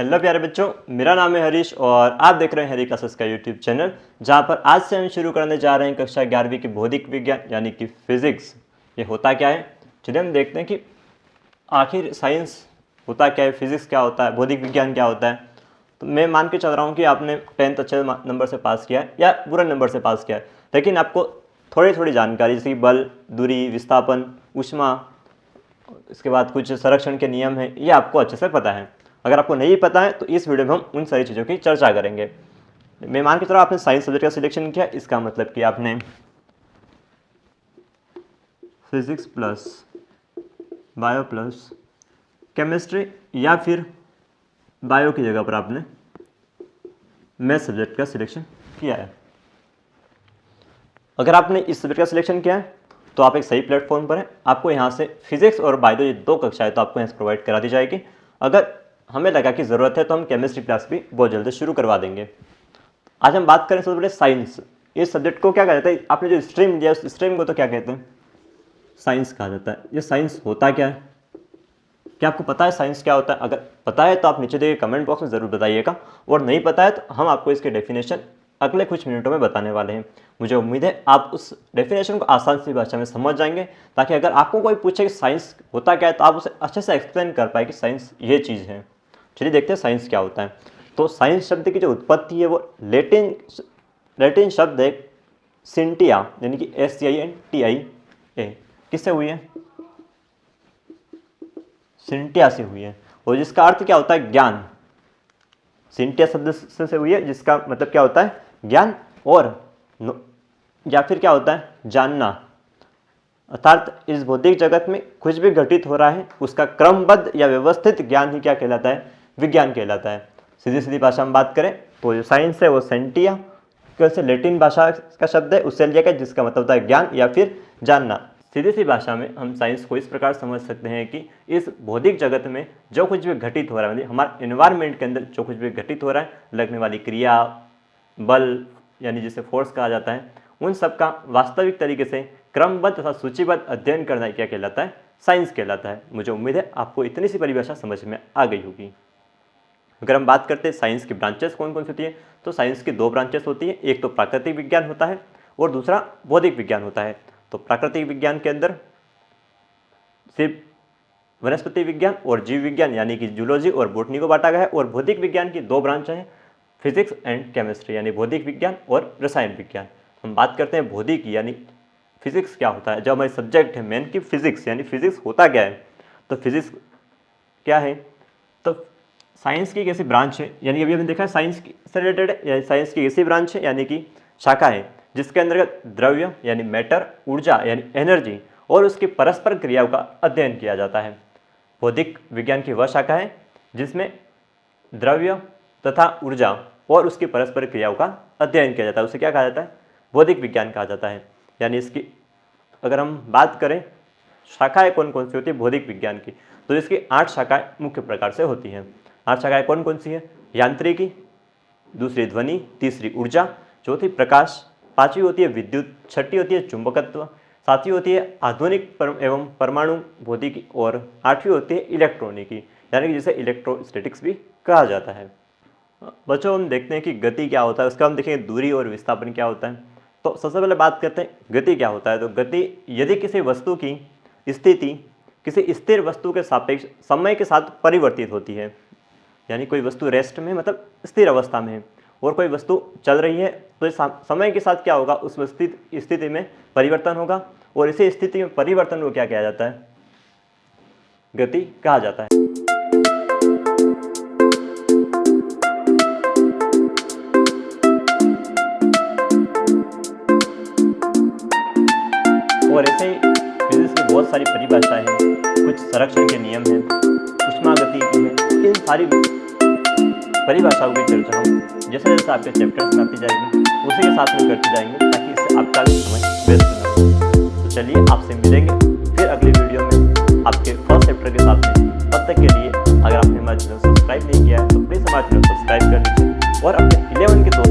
Hello प्यारे बच्चों, मेरा नाम है हरीश और आप देख रहे हैं हरी क्लासेस का यूट्यूब चैनल, जहां पर आज से हम शुरू करने जा रहे हैं कक्षा 11वीं की भौतिक विज्ञान यानी कि फिजिक्स। ये होता क्या है, चलिए हम देखते हैं कि आखिर साइंस होता क्या है, फिजिक्स क्या होता है, भौतिक विज्ञान क्या होता है। तो मैं मान के चल रहा हूँ कि आपने 10th अच्छे नंबर से पास किया है या बुरे नंबर से पास किया है, लेकिन आपको थोड़ी थोड़ी जानकारी जैसे कि बल, दूरी, विस्थापन, ऊष्मा, इसके बाद कुछ संरक्षण के नियम हैं, ये आपको अच्छे से पता है। अगर आपको नहीं पता है तो इस वीडियो में हम उन सारी चीज़ों की चर्चा करेंगे। मैं मान के चलो आपने साइंस सब्जेक्ट का सिलेक्शन किया, इसका मतलब कि आपने physics plus bio plus chemistry या फिर बायो की जगह पर आपने मैथ सब्जेक्ट का सिलेक्शन किया है। अगर आपने इस सब्जेक्ट का सिलेक्शन किया है तो आप एक सही प्लेटफॉर्म पर हैं। आपको यहाँ से फिजिक्स और बायो ये दो कक्षाएं तो आपको यहाँ से प्रोवाइड करा दी जाएगी। अगर हमें लगा कि ज़रूरत है तो हम केमिस्ट्री क्लास भी बहुत जल्दी शुरू करवा देंगे। आज हम बात करें सबसे पहले साइंस। इस सब्जेक्ट को क्या कहा जाता है, आपने जो स्ट्रीम लिया उस स्ट्रीम को तो क्या कहते हैं, साइंस कहा जाता है। ये साइंस होता क्या है, क्या आपको पता है साइंस क्या होता है? अगर पता है तो आप नीचे दिए कमेंट बॉक्स में ज़रूर बताइएगा, और नहीं पता है तो हम आपको इसके डेफिनेशन अगले कुछ मिनटों में बताने वाले हैं। मुझे उम्मीद है आप उस डेफिनेशन को आसान सी भाषा में समझ जाएंगे, ताकि अगर आपको कोई पूछे कि साइंस होता क्या है तो आप उसे अच्छे से एक्सप्लेन कर पाए कि साइंस ये चीज़ है। चलिए देखते हैं साइंस क्या होता है। तो साइंस शब्द की जो उत्पत्ति है वो लैटिन शब्द है सिंटिया, यानी कि SCINTIA, किससे हुई है? सिंटिया से हुई है, और जिसका अर्थ क्या होता है, ज्ञान। सिंटिया शब्द से हुई है जिसका मतलब क्या होता है, ज्ञान, और या फिर क्या होता है, जानना। अर्थात इस भौतिक जगत में कुछ भी घटित हो रहा है उसका क्रमबद्ध या व्यवस्थित ज्ञान ही क्या कहलाता है, विज्ञान कहलाता है। सीधी सीधी भाषा में बात करें तो जो साइंस है वो सेंटिया कैसे लैटिन भाषा का शब्द है, उससे लिया गया, जिसका मतलब होता है ज्ञान या फिर जानना। सीधी सी भाषा में हम साइंस को इस प्रकार समझ सकते हैं कि इस भौतिक जगत में जो कुछ भी घटित हो रहा है, मतलब हमारे एनवायरनमेंट के अंदर जो कुछ भी घटित हो रहा है, लगने वाली क्रिया, बल यानी जिसे फोर्स कहा जाता है, उन सब का वास्तविक तरीके से क्रमबद्ध तथा सूचीबद्ध अध्ययन करना क्या कहलाता है, साइंस कहलाता है। मुझे उम्मीद है आपको इतनी सी परिभाषा समझ में आ गई होगी। अगर हम बात करते हैं साइंस की ब्रांचेस कौन कौन सी होती है, तो साइंस की दो ब्रांचेस होती है, एक तो प्राकृतिक विज्ञान होता है और दूसरा भौतिक विज्ञान होता है। तो प्राकृतिक विज्ञान के अंदर सिर्फ वनस्पति विज्ञान और जीव विज्ञान यानी कि जूलॉजी और बॉटनी को बांटा गया है, और भौतिक विज्ञान की दो ब्रांच हैं, फिजिक्स एंड केमिस्ट्री यानी भौतिक विज्ञान और रसायन विज्ञान। हम बात करते हैं भौतिक यानी फिजिक्स क्या होता है, जो हमारे सब्जेक्ट है मेन की फिजिक्स, यानी फिजिक्स होता क्या है। तो फिजिक्स क्या है, तो साइंस की एक ऐसी ब्रांच है, यानी अभी हमने देखा है साइंस से रिलेटेड है, साइंस की ऐसी ब्रांच है यानी कि शाखा है जिसके अंतर्गत द्रव्य यानी मैटर, ऊर्जा यानी एनर्जी और उसकी परस्पर क्रियाओं का अध्ययन किया जाता है। भौतिक विज्ञान की वह शाखा है जिसमें द्रव्य तथा ऊर्जा और उसकी परस्पर क्रियाओं का अध्ययन किया जाता है, उसे क्या कहा जाता है, भौतिक विज्ञान कहा जाता है। यानी इसकी अगर हम बात करें शाखाएं कौन कौन सी होती है भौतिक विज्ञान की, तो इसकी 8 शाखाएं मुख्य प्रकार से होती हैं। 8 शाखाएं कौन कौन सी है, यांत्रिकी, दूसरी ध्वनि, तीसरी ऊर्जा, चौथी प्रकाश, पांचवी होती है विद्युत, छठी होती है चुंबकत्व, सातवीं होती है आधुनिक एवं परमाणु भौतिकी, और 8वीं होती है इलेक्ट्रॉनिकी, यानी कि जिसे इलेक्ट्रोस्टैटिक्स भी कहा जाता है। बच्चों हम देखते हैं कि गति क्या होता है, उसका हम देखेंगे दूरी और विस्थापन क्या होता है। तो सबसे पहले बात करते हैं गति क्या होता है। तो गति यदि किसी वस्तु की स्थिति किसी स्थिर वस्तु के सापेक्ष समय के साथ परिवर्तित होती है, यानी कोई वस्तु रेस्ट में मतलब स्थिर अवस्था में है और कोई वस्तु चल रही है, तो समय के साथ क्या होगा, उस स्थिति में परिवर्तन होगा, और इसी स्थिति में परिवर्तन को क्या कहा जाता है, गति कहा जाता है। और ऐसे ही फिजिक्स की बहुत सारी परिभाषाएं हैं, कुछ संरक्षण के नियम हैं, ऊष्मागतिकी है, इन सारी परिभाषाओं की चर्चा हम जैसे जैसे आपके चैप्टर्स में आती जाएगी उसी के साथ में करते जाएंगे, ताकि इससे आपका भी समय वेस्ट ना हो। तो चलिए आपसे मिलेंगे फिर अगली वीडियो में आपके फर्स्ट चैप्टर के साथ में। तब तक के लिए अगर आपने हमारा चैनल सब्सक्राइब नहीं किया है तो प्लीज़ हमारा चैनल सब्सक्राइब कर लीजिए और अपने 11 के दोस्तों